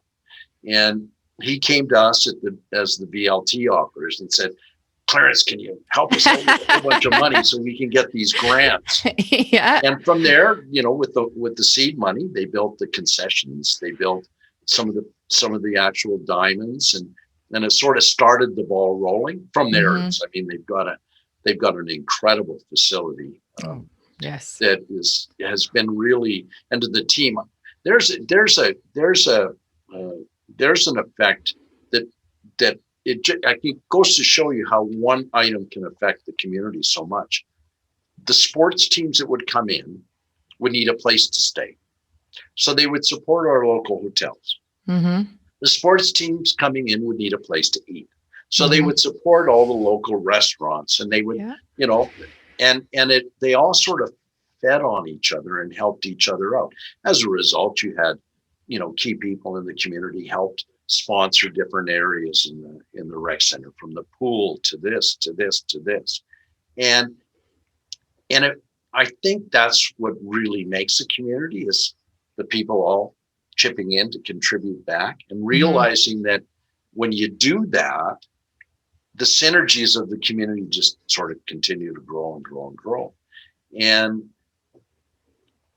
And he came to us as the VLT operators and said, Clarence, can you help us out with a whole bunch of money so we can get these grants? Yeah. And from there, with the seed money, they built the concessions, they built some of the actual diamonds, and it sort of started the ball rolling. From there, they've got an incredible facility. Yes. That has been really, and to the team, there's an effect that I think goes to show you how one item can affect the community so much. The sports teams that would come in would need a place to stay, so they would support our local hotels. The sports teams coming in would need a place to eat, so they would support all the local restaurants, and they would, they all sort of fed on each other and helped each other out. As a result, you had, key people in the community helped sponsor different areas in the rec center, from the pool to this, to this, to this. And I think that's what really makes a community, is the people all chipping in to contribute back and realizing that when you do that, the synergies of the community just sort of continue to grow and grow and grow. And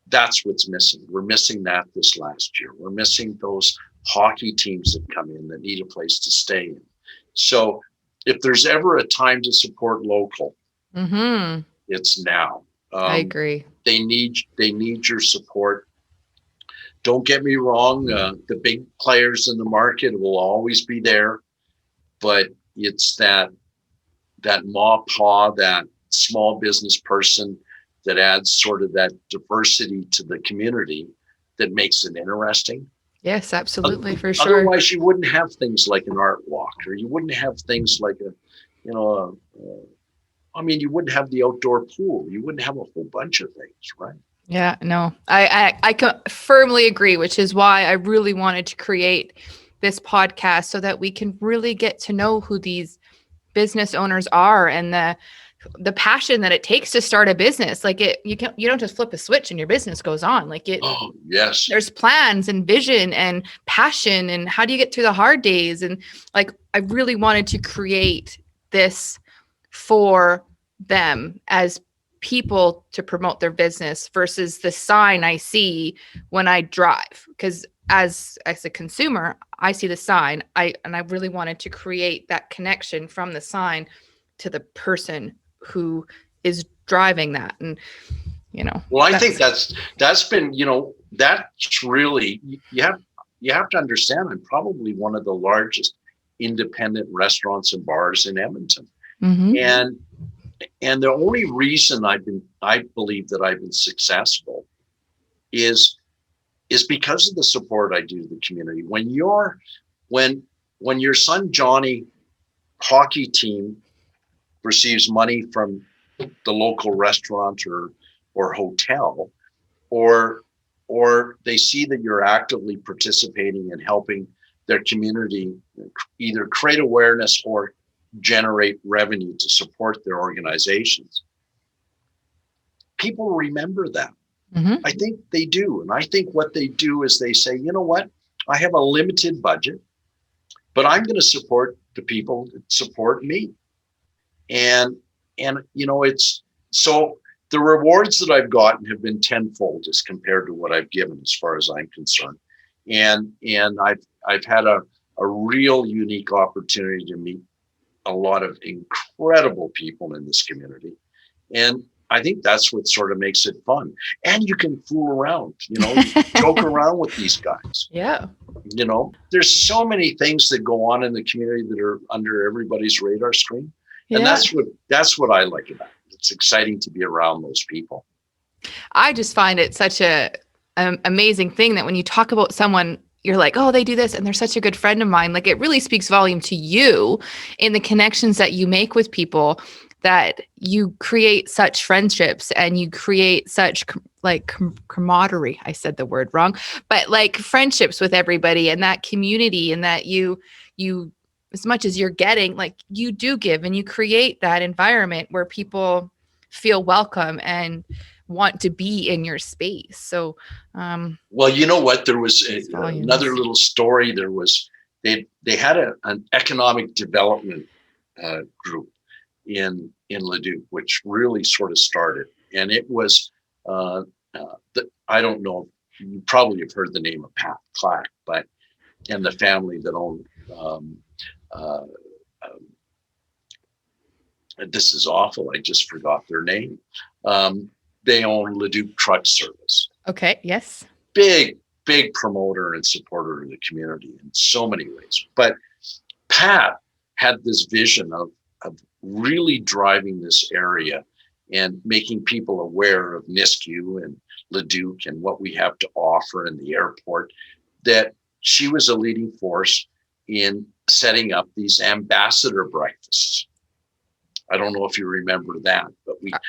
that's what's missing. We're missing that this last year. We're missing those hockey teams that come in that need a place to stay in. So if there's ever a time to support local, it's now. I agree. They need your support. Don't get me wrong. The big players in the market will always be there, but it's that ma pa, that small business person that adds sort of that diversity to the community that makes it interesting. Yes, absolutely, for sure. Otherwise, you wouldn't have things like an art walk, or you wouldn't have things like a I mean, you wouldn't have the outdoor pool. You wouldn't have a whole bunch of things, right? Yeah, no, I can firmly agree, which is why I really wanted to create this podcast so that we can really get to know who these business owners are and the passion that it takes to start a business. Like you don't just flip a switch and your business goes on. Like Oh, yes. there's plans and vision and passion, and how do you get through the hard days? And like, I really wanted to create this for them as people to promote their business versus the sign I see when I drive. Because as a consumer, I see the sign. I really wanted to create that connection from the sign to the person who is driving that. And well, I think that's been, that's really, you have to understand, I'm probably one of the largest independent restaurants and bars in Edmonton. Mm-hmm. And the only reason I believe that I've been successful is because of the support I do to the community. When your son Johnny hockey team receives money from the local restaurant or hotel, or they see that you're actively participating in helping their community either create awareness or generate revenue to support their organizations, people remember that. Mm-hmm. I think they do. And I think what they do is they say, you know what, I have a limited budget, but I'm going to support the people that support me. And it's so the rewards that I've gotten have been tenfold as compared to what I've given, as far as I'm concerned. And I've had a real unique opportunity to meet a lot of incredible people in this community. And I think that's what sort of makes it fun. And you can fool around, you joke around with these guys. Yeah. There's so many things that go on in the community that are under everybody's radar screen. And Yeah. that's what I like about it. It's exciting to be around those people. I just find it such a amazing thing that when you talk about someone, you're like, oh, they do this, and they're such a good friend of mine. Like, it really speaks volume to you in the connections that you make with people, that you create such friendships and you create such camaraderie. I said the word wrong, but like friendships with everybody and that community, and that you as much as you're getting, like, you do give, and you create that environment where people feel welcome and want to be in your space. So, well, you know what? There was another little story. There was, they had an economic development group in Leduc, which really sort of started. And it was, I don't know, you probably have heard the name of Pat Clack, and the family that owned, this is awful, I just forgot their name. They own Leduc Truck Service. Okay. Yes. Big promoter and supporter of the community in so many ways. But Pat had this vision of really driving this area and making people aware of Nisku and Leduc and what we have to offer in the airport, that she was a leading force in setting up these ambassador breakfasts. I don't know if you remember that, but I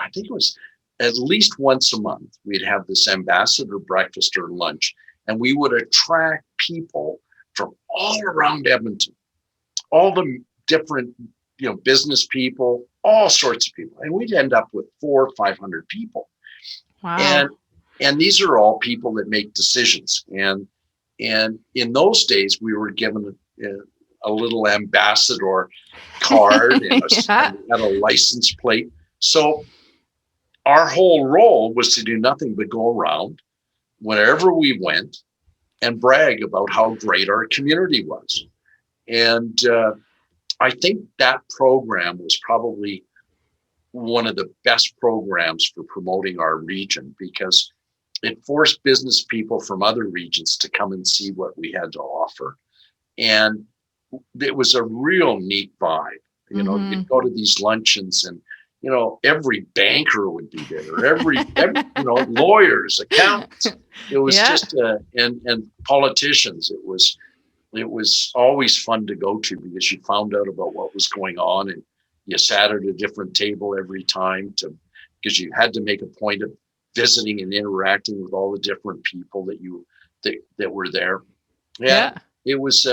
think it was at least once a month, we'd have this ambassador breakfast or lunch, and we would attract people from all around Edmonton, all the different, business people, all sorts of people. And we'd end up with 400 or 500 people. Wow. And these are all people that make decisions. And in those days, we were given a little ambassador card and had a license plate. So our whole role was to do nothing but go around wherever we went and brag about how great our community was. And I think that program was probably one of the best programs for promoting our region, because it forced business people from other regions to come and see what we had to offer. And it was a real neat vibe. You'd go to these luncheons and, every banker would be there, every lawyers, accountants. It was just, and politicians. It was it was always fun to go to because you found out about what was going on, and you sat at a different table every time because you had to make a point of visiting and interacting with all the different people that were there. Yeah, Yeah. it was.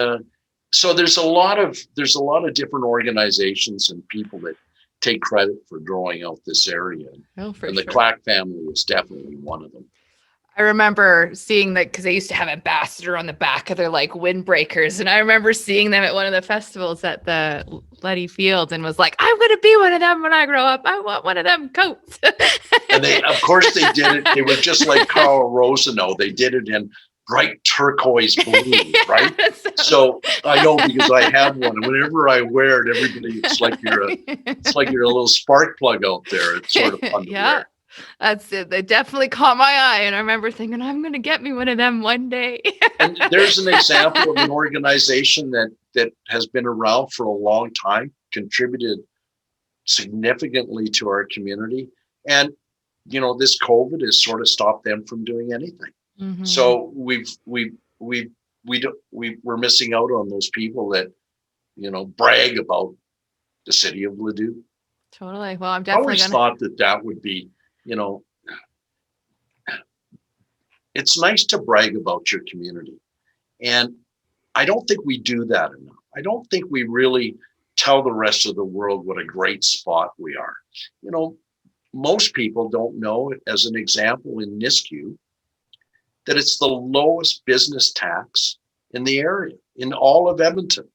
So there's a lot of different organizations and people that take credit for growing out this area, Oh, for and the sure. Clack family was definitely one of them. I remember seeing that because they used to have ambassador on the back of their like windbreakers. And I remember seeing them at one of the festivals at the Letty Fields and was like, I'm going to be one of them when I grow up. I want one of them coats. And of course, they did it. They were just like Carl Rosenow. They did it in bright turquoise blue, right? So I know because I had one. And whenever I wear it, everybody, it's like you're a little spark plug out there. It's sort of fun to wear. That's it. They definitely caught my eye. And I remember thinking, I'm going to get me one of them one day. And there's an example of an organization that has been around for a long time, contributed significantly to our community. And, this COVID has sort of stopped them from doing anything. Mm-hmm. So we're missing out on those people that, brag about the city of Leduc. Totally. Well, I'm definitely I always thought that would be, it's nice to brag about your community. And I don't think we do that enough. I don't think we really tell the rest of the world what a great spot we are. Most people don't know, as an example, in Nisku, that it's the lowest business tax in the area, in all of Edmonton.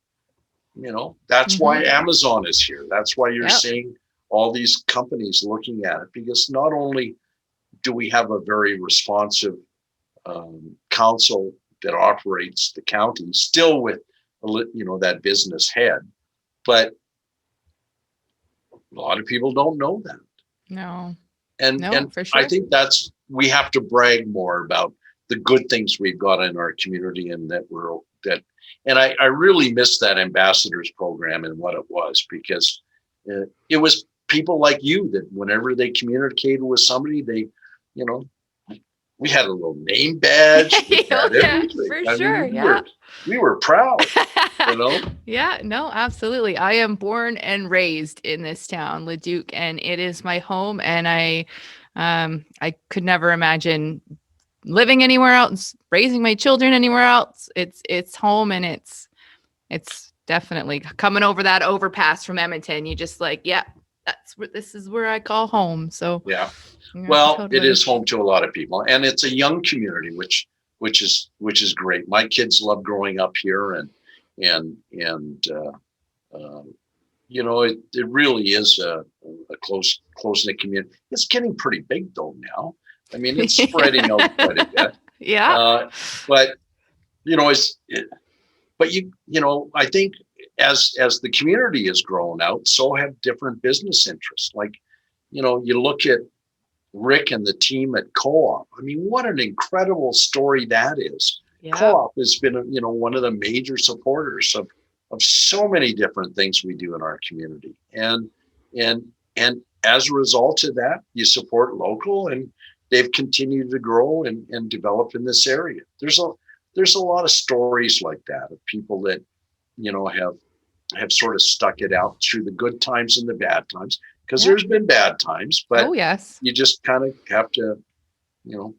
That's Mm-hmm. why Amazon is here. That's why you're seeing all these companies looking at it, because not only do we have a very responsive council that operates the county, still with that business head, but a lot of people don't know that. No. And for sure. I think we have to brag more about the good things we've got in our community, and and I really miss that ambassadors program and what it was, because it was people like you that whenever they communicated with somebody, they, we had a little name badge. For sure. We were proud, Yeah, no, absolutely. I am born and raised in this town, Leduc, and it is my home. And I could never imagine living anywhere else, raising my children anywhere else. It's home, and it's definitely coming over that overpass from Edmonton. You just like, this is where I call home. So yeah. Well, totally. It is home to a lot of people, and it's a young community, which is great. My kids love growing up here, and it really is a close knit community. It's getting pretty big though now. I mean, it's spreading out quite a bit. Yeah. But I think as the community has grown out, so have different business interests. Like, you look at Rick and the team at Co-op. I mean, what an incredible story that is. Yeah. Co-op has been, one of the major supporters of so many different things we do in our community. And as a result of that, you support local, and they've continued to grow and develop in this area. There's a lot of stories like that of people that, have sort of stuck it out through the good times and the bad times. Because there's been bad times, but you just kind of have to,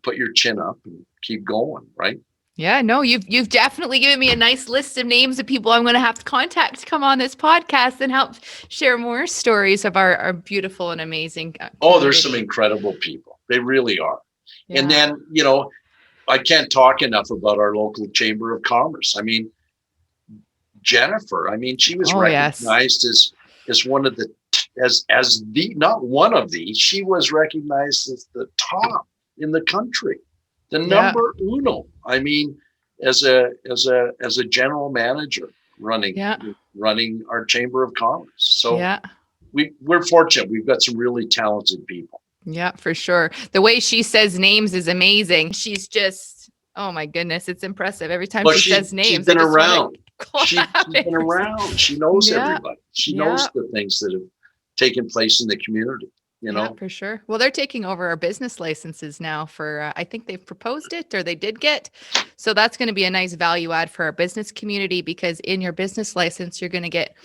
put your chin up and keep going, right? Yeah, no, you've definitely given me a nice list of names of people I'm going to have to contact to come on this podcast and help share more stories of our beautiful and amazing. There's some incredible people. They really are. Yeah. And then, I can't talk enough about our local Chamber of Commerce. I mean, Jennifer, she was recognized as one of the not one of the, she was recognized as the top in the country, the number uno. As a general manager running our Chamber of Commerce. So we're fortunate. We've got some really talented people. Yeah, for sure. The way she says names is amazing. She's just, oh my goodness, it's impressive. Every time she says names, she's been around. She's been around. She knows everybody. She knows the things that have taken place in the community. you Yeah, know. for sure. Well, they're taking over our business licenses now for, I think they've proposed it or they did get. So that's going to be a nice value add for our business community because in your business license, you're going to get,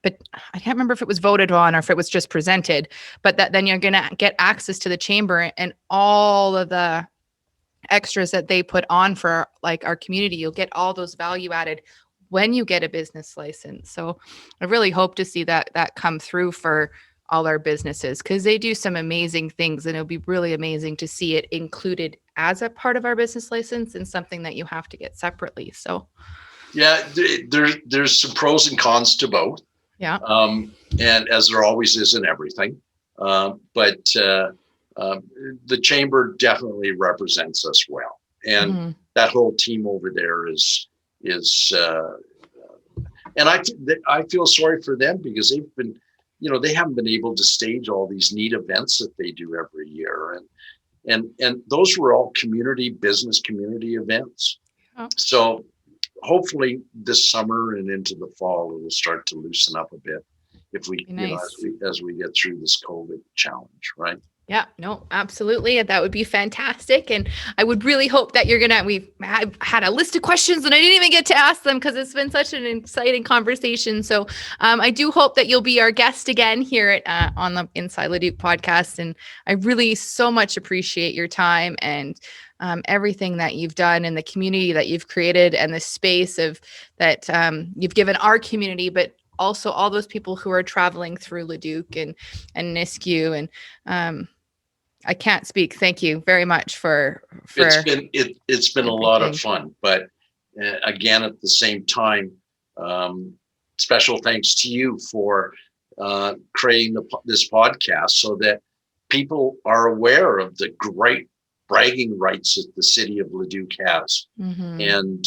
but I can't remember if it was voted on or if it was just presented, but that then you're going to get access to the chamber and all of the extras that they put on for like our community. You'll get all those value added when you get a business license. So I really hope to see that come through for all our businesses because they do some amazing things and it'll be really amazing to see it included as a part of our business license and something that you have to get separately. So Yeah, there's some pros and cons to both. yeah. And as there always is in everything. But the chamber definitely represents us well. And that whole team over there is and I feel sorry for them because they've been, they haven't been able to stage all these neat events that they do every year. And those were all business community events. Oh. So hopefully this summer and into the fall, it will start to loosen up a bit if we, nice. as we get through this COVID challenge, right? Yeah, no, absolutely. That would be fantastic. And I would really hope that we've had a list of questions and I didn't even get to ask them because it's been such an exciting conversation. So I do hope that you'll be our guest again here at, on the Inside Leduc podcast. And I really so much appreciate your time and everything that you've done and the community that you've created and the space of that you've given our community, but also all those people who are traveling through Leduc and Nisku and I can't speak. Thank you very much for it's been a lot of fun, but again, at the same time, special thanks to you for creating this podcast so that people are aware of the great bragging rights that the city of Leduc has. And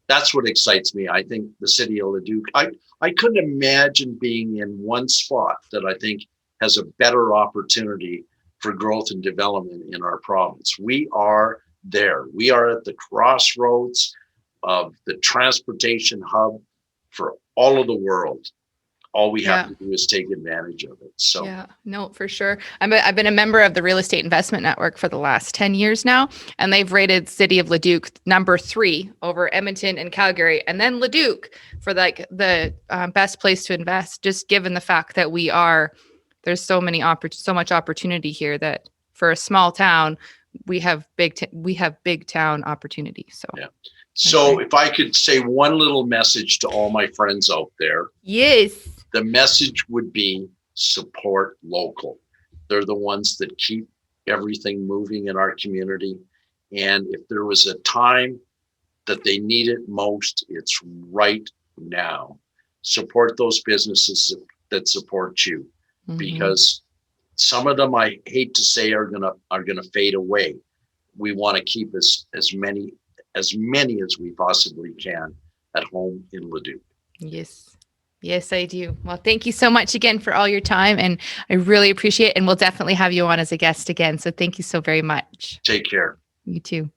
that's what excites me. I think the city of Leduc, I couldn't imagine being in one spot that I think has a better opportunity for growth and development in our province. We are there. We are at the crossroads of the transportation hub for all of the world. All we have to do is take advantage of it. So yeah, no, for sure. I've been a member of the Real Estate Investment Network for the last 10 years now, and they've rated City of Leduc number 3 over Edmonton and Calgary, and then Leduc for like the best place to invest. Just given the fact that there's so much opportunity here that for a small town, we have big town opportunity. So yeah. So if I could say one little message to all my friends out there. Yes. The message would be support local. They're the ones that keep everything moving in our community. And if there was a time that they need it most, it's right now. Support those businesses that support you, because some of them, I hate to say, are gonna fade away. We want to keep as many as we possibly can at home in Leduc. Yes, I do. Well, thank you so much again for all your time, and I really appreciate it. And we'll definitely have you on as a guest again. So thank you so very much. Take care. You too.